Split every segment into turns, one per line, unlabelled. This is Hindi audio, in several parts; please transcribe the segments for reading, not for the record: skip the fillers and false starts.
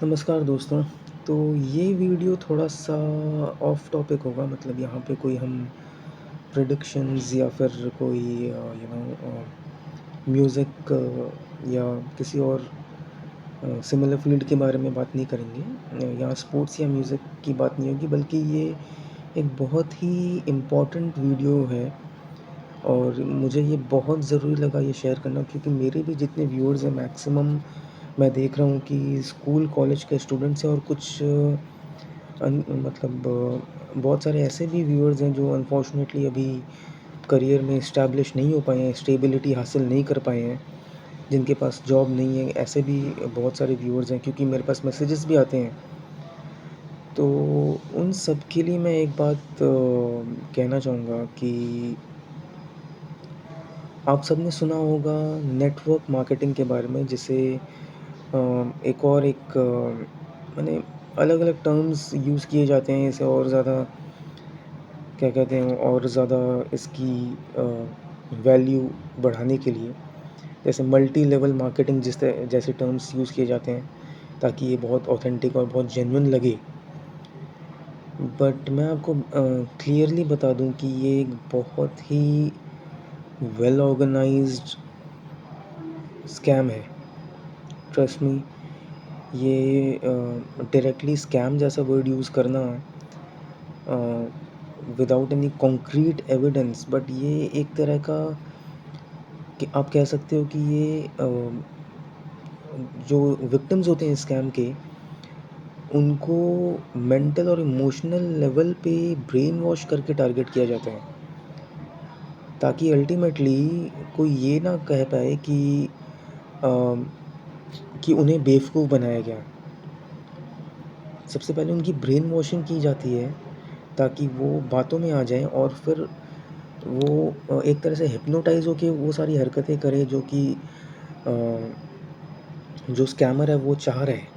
नमस्कार दोस्तों। तो ये वीडियो थोड़ा-सा ऑफ टॉपिक होगा, मतलब यहाँ पे कोई हम प्रेडिक्शंस या फिर कोई म्यूज़िक या किसी और सिमिलर फ़ील्ड के बारे में बात नहीं करेंगे। यहाँ स्पोर्ट्स या म्यूज़िक की बात नहीं होगी, बल्कि ये एक बहुत ही इम्पोर्टेंट वीडियो है और मुझे ये बहुत ज़रूरी लगा ये शेयर करना, क्योंकि मेरे भी जितने व्यूअर्स हैं मैक्सिमम मैं देख रहा हूँ कि स्कूल कॉलेज के स्टूडेंट्स हैं और कुछ मतलब बहुत सारे ऐसे भी व्यूअर्स हैं जो अनफॉर्चुनेटली अभी करियर में एस्टैब्लिश नहीं हो पाए हैं, स्टेबिलिटी हासिल नहीं कर पाए हैं, जिनके पास जॉब नहीं है। ऐसे भी बहुत सारे व्यूअर्स हैं, क्योंकि मेरे पास मैसेजेस भी आते हैं। तो उन सब के लिए मैं एक बात कहना चाहूँगा कि आप सबने सुना होगा नेटवर्क मार्केटिंग के बारे में, जिसे एक माने अलग-अलग टर्म्स यूज़ किए जाते हैं इसे और ज़्यादा क्या कहते हैं और ज़्यादा इसकी वैल्यू बढ़ाने के लिए। जैसे मल्टी लेवल मार्केटिंग जैसे टर्म्स यूज़ किए जाते हैं, ताकि ये बहुत ऑथेंटिक और बहुत जेन्युइन लगे। बट मैं आपको क्लियरली बता दूँ कि ये एक बहुत ही वेल ऑर्गेनाइज़्ड स्कैम है। ट्रस्ट मी, ये डायरेक्टली स्कैम जैसा वर्ड यूज़ करना without any concrete evidence, but ये एक तरह का कि आप कह सकते हो कि ये जो विक्टिम्स होते हैं स्कैम के, उनको मेंटल और इमोशनल लेवल पे ब्रेन वॉश करके टारगेट किया जाता है, ताकि अल्टीमेटली कोई ये ना कह पाए अ, कि उन्हें बेवकूफ़ बनाया गया। सबसे पहले उनकी ब्रेन वॉशिंग की जाती है, ताकि वो बातों में आ जाएँ और फिर वो एक तरह से हिप्नोटाइज़ होके वो सारी हरकतें करे अ, जो स्कैमर है वो चाह रहा है।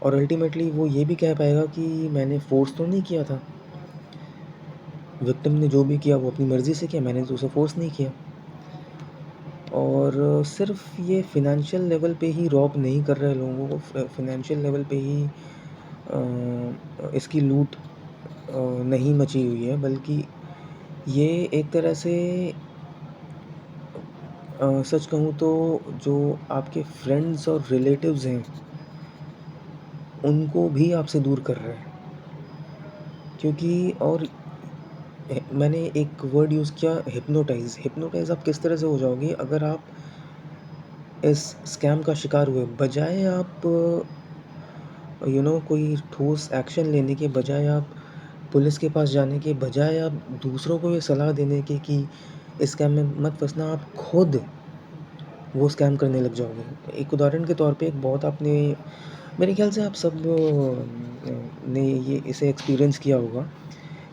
और अल्टीमेटली वो ये भी कह पाएगा कि मैंने फ़ोर्स तो नहीं किया था। विक्टिम ने जो भी किया वो अपनी मर्ज़ी से किया, मैंने तो उसे फ़ोर्स नहीं किया। और सिर्फ़ ये फ़ाइनेंशियल लेवल पे ही रॉब नहीं कर रहा है लोगों को, फ़ाइनेंशियल लेवल पे ही इसकी लूट नहीं मची हुई है, बल्कि ये एक तरह से सच कहूँ तो जो आपके फ्रेंड्स और रिलेटिव्स हैं, उनको भी आपसे दूर कर रहा है। क्योंकि और मैंने एक वर्ड यूज़ किया, हिप्नोटाइज़। हिप्नोटाइज़ आप किस तरह से हो जाओगे अगर आप इस स्कैम का शिकार हुए, बजाय आप कोई ठोस एक्शन लेने के बजाय, आप पुलिस के पास जाने के बजाय, आप दूसरों को ये सलाह देने के कि इस स्कैम में मत फँसना, आप खुद वो स्कैम करने लग जाओगे। एक उदाहरण के तौर पे, एक बहुत आपने मेरे ख़्याल से आप सब ने ये इसे एक्सपीरियंस किया होगा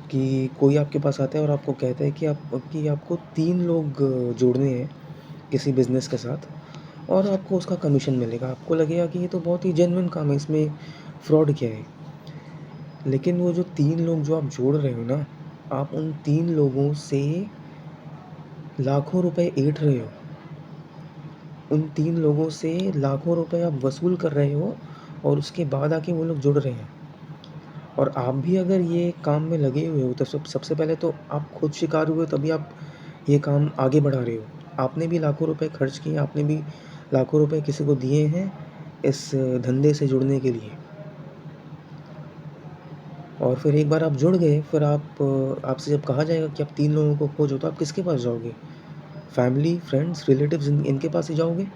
कि कोई आपके पास आता है और आपको कहता है कि आपको 3 लोग जोड़ने हैं किसी बिज़नेस के साथ और आपको उसका कमीशन मिलेगा। आपको लगेगा कि ये तो बहुत ही जेन्युइन काम है, इसमें फ्रॉड क्या है? लेकिन वो जो 3 लोग जो आप जोड़ रहे हो ना, आप उन 3 लोगों से लाखों रुपए ऐंठ रहे हो। उन 3 लोगों से लाखों रुपए आप वसूल कर रहे हो और उसके बाद आके वो लोग जुड़ रहे हैं। और आप भी अगर ये काम में लगे हुए हो, तो सबसे पहले तो आप खुद शिकार हुए, तभी आप ये काम आगे बढ़ा रहे हो। आपने भी लाखों रुपए खर्च किए, आपने भी लाखों रुपए किसी को दिए हैं इस धंधे से जुड़ने के लिए। और फिर एक बार आप जुड़ गए, फिर आपसे जब कहा जाएगा कि आप 3 लोगों को खोजो, तो आप किसके पास जाओगे? फैमिली, फ्रेंड्स, रिलेटिव्स इनके पास ही जाओगे।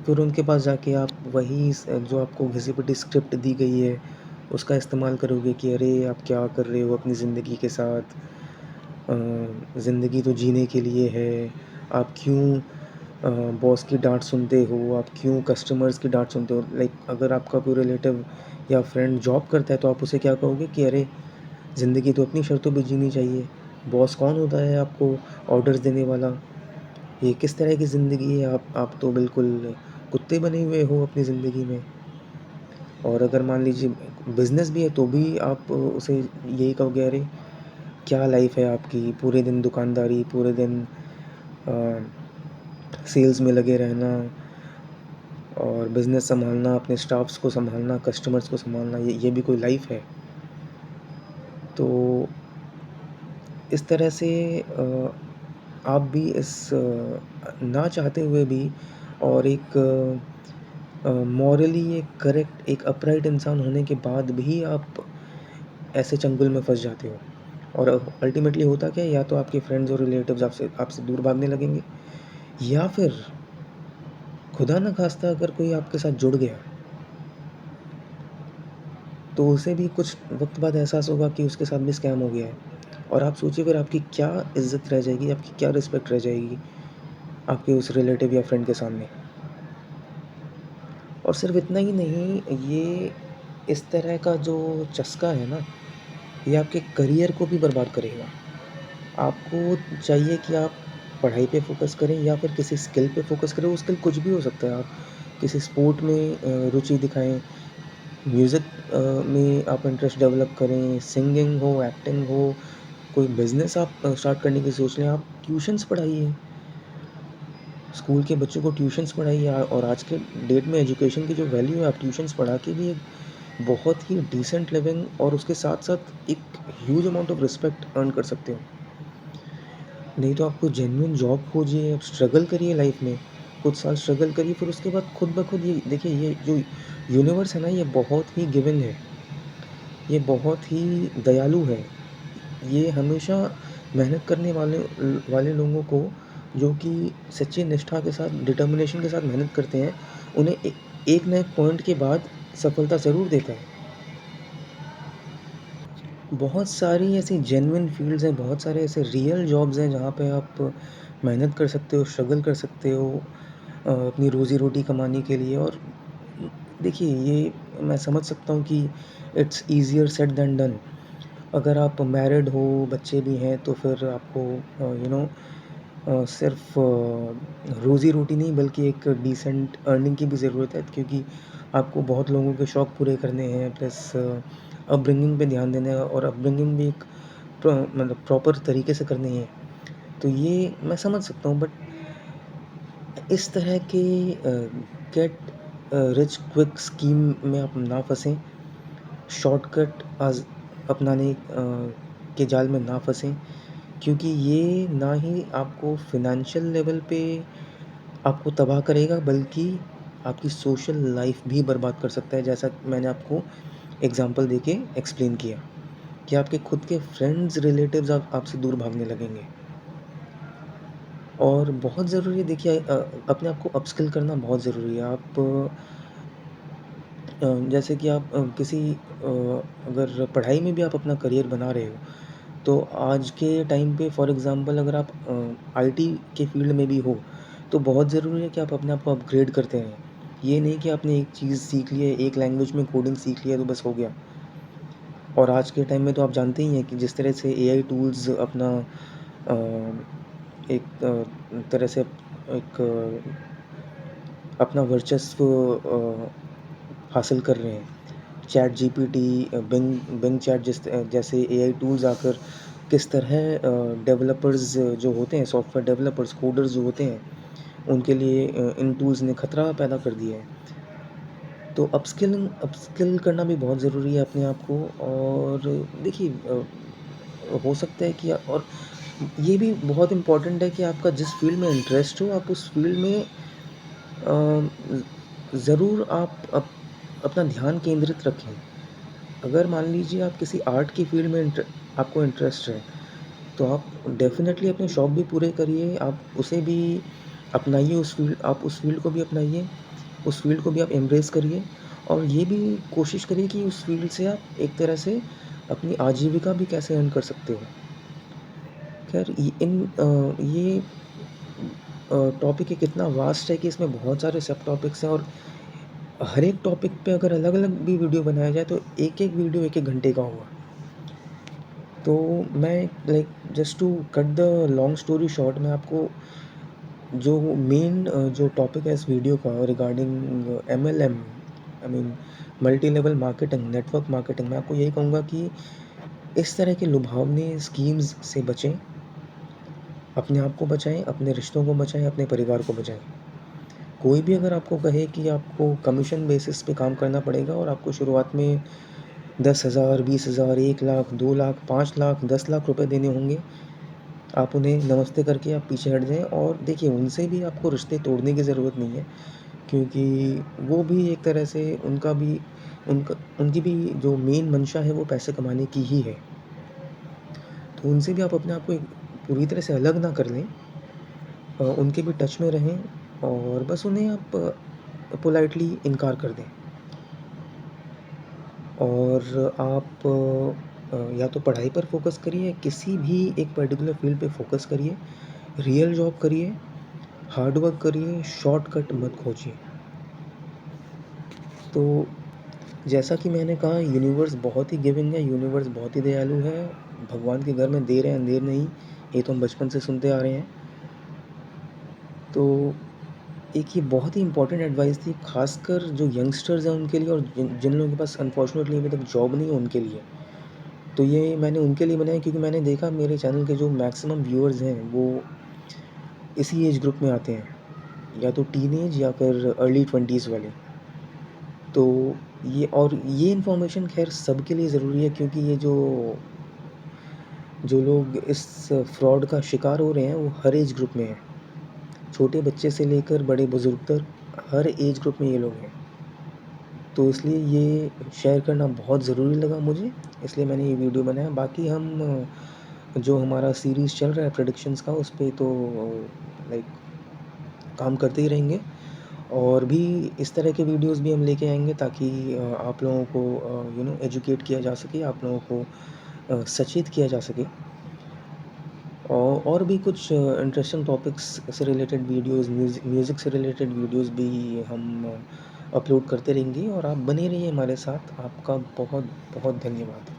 फिर उनके पास जाके आप वही जो आपको घिसी-पिटी स्क्रिप्ट दी गई है, उसका इस्तेमाल करोगे कि अरे! आप क्या कर रहे हो अपनी ज़िंदगी के साथ? ज़िंदगी तो जीने के लिए है। आप क्यों बॉस की डाँट सुनते हो? आप क्यों कस्टमर्स की डाँट सुनते हो? लाइक अगर आपका कोई रिलेटिव या फ्रेंड जॉब करता है, तो आप उसे क्या कहोगे कि अरे! ज़िंदगी तो अपनी शर्तों पे जीनी चाहिए। बॉस कौन होता है आपको ऑर्डर्स देने वाला? ये किस तरह की ज़िंदगी है? आप तो बिल्कुल कुत्ते बने हुए हो अपनी ज़िंदगी में। और अगर मान लीजिए बिज़नेस भी है, तो भी आप उसे यही कहोगे, अरे! क्या लाइफ़ है आपकी? पूरे दिन दुकानदारी, पूरे दिन अ, सेल्स में लगे रहना, और बिज़नेस सँभालना, अपने स्टाफ्स को सँभालना, कस्टमर्स को सँभालना, ये भी कोई लाइफ़ है? तो इस तरह से आप भी ना चाहते हुए भी और एक मॉरली एक करेक्ट, एक अपराइट इंसान होने के बाद भी आप ऐसे चंगुल में फँस जाते हो। और अल्टीमेटली होता क्या है, या तो आपके फ्रेंड्स और रिलेटिव्स आपसे आपसे दूर भागने लगेंगे, या फिर खुदा ना ख़ास्ता अगर कोई आपके साथ जुड़ गया, तो उसे भी कुछ वक़्त बाद एहसास होगा कि उसके साथ भी स्कैम हो गया है। और आप सोचिए फिर आपकी क्या इज़्ज़त रह जाएगी, आपकी क्या रिस्पेक्ट रह जाएगी आपके उस रिलेटिव या फ्रेंड के सामने। और सिर्फ़ इतना ही नहीं, ये इस तरह का जो चस्का है ना, ये आपके करियर को भी बर्बाद करेगा। आपको चाहिए कि आप पढ़ाई पे फ़ोकस करें या फिर किसी स्किल पे फ़ोकस करें, वो स्किल कुछ भी हो सकता है। आप किसी स्पोर्ट में रुचि दिखाएँ, म्यूज़िक में आप इंटरेस्ट डेवलप करें, सिंगिंग हो, एक्टिंग हो, कोई बिज़नेस आप स्टार्ट करने की सोच रहे हैं, आप ट्यूशन्स पढ़ाइए। स्कूल के बच्चों को ट्यूशन्स पढ़ाइए। और आज के डेट में एजुकेशन की जो वैल्यू है, आप ट्यूशन्स पढ़ा के भी एक बहुत ही डिसेंट लिविंग और उसके साथ-साथ एक huge amount of respect earn कर सकते हो। नहीं तो आपको जेन्युइन जॉब खोजिए, आप स्ट्रगल करिए लाइफ़ में, कुछ साल स्ट्रगल करिए, फिर उसके बाद खुद ब खुद, ये देखिए, ये जो यूनिवर्स है ना, ये बहुत ही गिविंग है, ये बहुत ही दयालु है। ये हमेशा मेहनत करने वाले लोगों को, जो कि सच्ची निष्ठा के साथ, डिटर्मिनेशन के साथ मेहनत करते हैं, उन्हें एक ना एक पॉइंट के बाद सफलता ज़रूर देता है। बहुत सारी ऐसी जेन्युइन फ़ील्ड्स हैं, बहुत सारे ऐसे रियल जॉब्स हैं जहाँ पे आप मेहनत कर सकते हो, स्ट्रगल कर सकते हो अपनी रोज़ी-रोटी कमाने के लिए। और देखिए, ये मैं समझ सकता हूँ कि it's easier said than done. अगर आप मैरिड हो, बच्चे भी हैं, तो फिर आपको सिर्फ़ रोज़ी-रोटी नहीं बल्कि एक डिसेंट अर्निंग की भी ज़रूरत है, क्योंकि आपको बहुत लोगों के शौक पूरे करने हैं, प्लस अपब्रिंगिंग पे ध्यान देना है, और अपब्रिंगिंग भी एक मतलब प्रॉपर तरीके से करनी है। तो ये मैं समझ सकता हूँ, बट इस तरह के गेट रिच क्विक स्कीम में आप ना फँसें, शॉर्टकट अपनाने के जाल में ना फँसें, क्योंकि ये ना ही आपको फ़ाइनेंशियल लेवल पे आपको तबाह करेगा, बल्कि आपकी सोशल लाइफ़ भी बर्बाद कर सकता है, जैसा मैंने आपको एग्ज़ाम्पल देके एक्सप्लेन किया, कि आपके खुद के फ्रेंड्स, रिलेटिव्स आपसे दूर भागने लगेंगे। और बहुत ज़रूरी है, देखिए, अपने आप को अपस्किल करना बहुत ज़रूरी है। आप जैसे कि आप अगर पढ़ाई में भी आप अपना करियर बना रहे हो, तो आज के टाइम पे फॉर एग्ज़ाम्पल अगर आप आईटी के फ़ील्ड में भी हो, तो बहुत ज़रूरी है कि आप अपने आप को अपग्रेड करते रहें। ये नहीं कि आपने एक चीज़ सीख ली है, एक लैंग्वेज में कोडिंग सीख लिया तो बस हो गया। और आज के टाइम में तो आप जानते ही हैं कि जिस तरह से एआई टूल्स अपना अ, एक तरह से एक अपना वर्चस्व हासिल कर रहे हैं। चैट जीपीटी, बिंग चैट जैसे एआई टूल्स आकर किस तरह डेवलपर्स जो होते हैं, सॉफ्टवेयर डेवलपर्स, कोडर्स जो होते हैं, उनके लिए इन टूल्स ने खतरा पैदा कर दिया है। तो अपस्किल करना भी बहुत ज़रूरी है अपने आप को। और देखिए, हो सकता है कि और ये भी बहुत इम्पोर्टेंट है कि आपका जिस फील्ड में इंटरेस्ट हो, आप उस फील्ड में ज़रूर आप अपना ध्यान केंद्रित रखें। अगर मान लीजिए आप किसी आर्ट की फील्ड में आपको इंटरेस्ट है, तो आप डेफ़िनेटली अपने शौक भी पूरे करिए, आप उसे भी अपनाइए, आप उस फील्ड को भी अपनाइए, उस फील्ड को भी आप एम्ब्रेस करिए। और ये भी कोशिश करिए कि उस फील्ड से आप एक तरह से अपनी आजीविका भी कैसे अर्न कर सकते हो। ख़ैर, ये टॉपिक एक इतना वास्ट है कि इसमें बहुत सारे सब टॉपिक्स हैं, और हर एक टॉपिक पे अगर अलग-अलग भी वीडियो बनाया जाए, तो एक-एक वीडियो 1-1 घंटे का होगा। तो मैं just to cut the long story short, मैं आपको जो मेन जो टॉपिक है इस वीडियो का regarding MLM, I mean multi level marketing, network marketing, मैं आपको यही कहूँगा कि इस तरह के लुभावनी स्कीम्स से बचें, अपने आप को बचाएँ, अपने रिश्तों को बचाएँ, अपने परिवार को बचाएँ। कोई भी अगर आपको कहे कि आपको कमीशन बेसिस पे काम करना पड़ेगा और आपको शुरुआत में 10,000, 20,000, 1 लाख, 2 लाख, 5 लाख, 10 लाख रुपए देने होंगे, आप उन्हें नमस्ते करके आप पीछे हट जाएँ। और देखिए, उनसे भी आपको रिश्ते तोड़ने की ज़रूरत नहीं है, क्योंकि वो भी एक तरह से उनकी भी जो मेन मंशा है वो पैसे कमाने की ही है। तो उनसे भी आप अपने आप को एक पूरी तरह से अलग ना कर लें, उनके भी टच में रहें और बस उन्हें आप पोलाइटली इनकार कर दें। और आप या तो पढ़ाई पर फ़ोकस करिए, किसी भी एक पर्टिकुलर फ़ील्ड पे फ़ोकस करिए, रियल जॉब करिए, हार्ड वर्क करिए, शॉर्टकट मत खोजिए। तो जैसा कि मैंने कहा, यूनिवर्स बहुत ही गिविंग है, यूनिवर्स बहुत ही दयालु है, भगवान के घर में देर है अंधेर नहीं, ये तो हम बचपन से सुनते आ रहे हैं। तो एक ये बहुत ही इम्पोर्टेंट एडवाइस थी, ख़ासकर जो यंगस्टर्स हैं उनके लिए, और जिन जिन लोगों के पास अनफॉर्चुनेटली अभी तक जॉब नहीं है उनके लिए। तो ये मैंने उनके लिए बनाया क्योंकि मैंने देखा मेरे चैनल के जो मैक्सिमम व्यूअर्स हैं वो इसी एज ग्रुप में आते हैं, या तो टीनेज या फिर अर्ली 20s वाले। तो ये इन्फॉर्मेशन खैर सबके लिए ज़रूरी है, क्योंकि ये जो जो लोग इस फ्रॉड का शिकार हो रहे हैं वो हर एज ग्रुप में हैं। छोटे बच्चे से लेकर बड़े बुज़ुर्ग तक हर एज ग्रुप में ये लोग हैं। तो इसलिए ये शेयर करना बहुत ज़रूरी लगा मुझे, इसलिए मैंने ये वीडियो बनाया। बाकी हम जो हमारा सीरीज़ चल रहा है प्रेडिक्शंस का, उस पे तो लाइक काम करते ही रहेंगे, और भी इस तरह के वीडियोस भी हम लेके आएँगे, ताकि आप लोगों को एजुकेट किया जा सके, आप लोगों को सचेत किया जा सके। और भी कुछ इंटरेस्टिंग टॉपिक्स से रिलेटेड वीडियोस, म्यूज़िक से रिलेटेड वीडियोस भी हम अपलोड करते रहेंगे, और आप बने रहिए हमारे साथ। आपका बहुत बहुत धन्यवाद।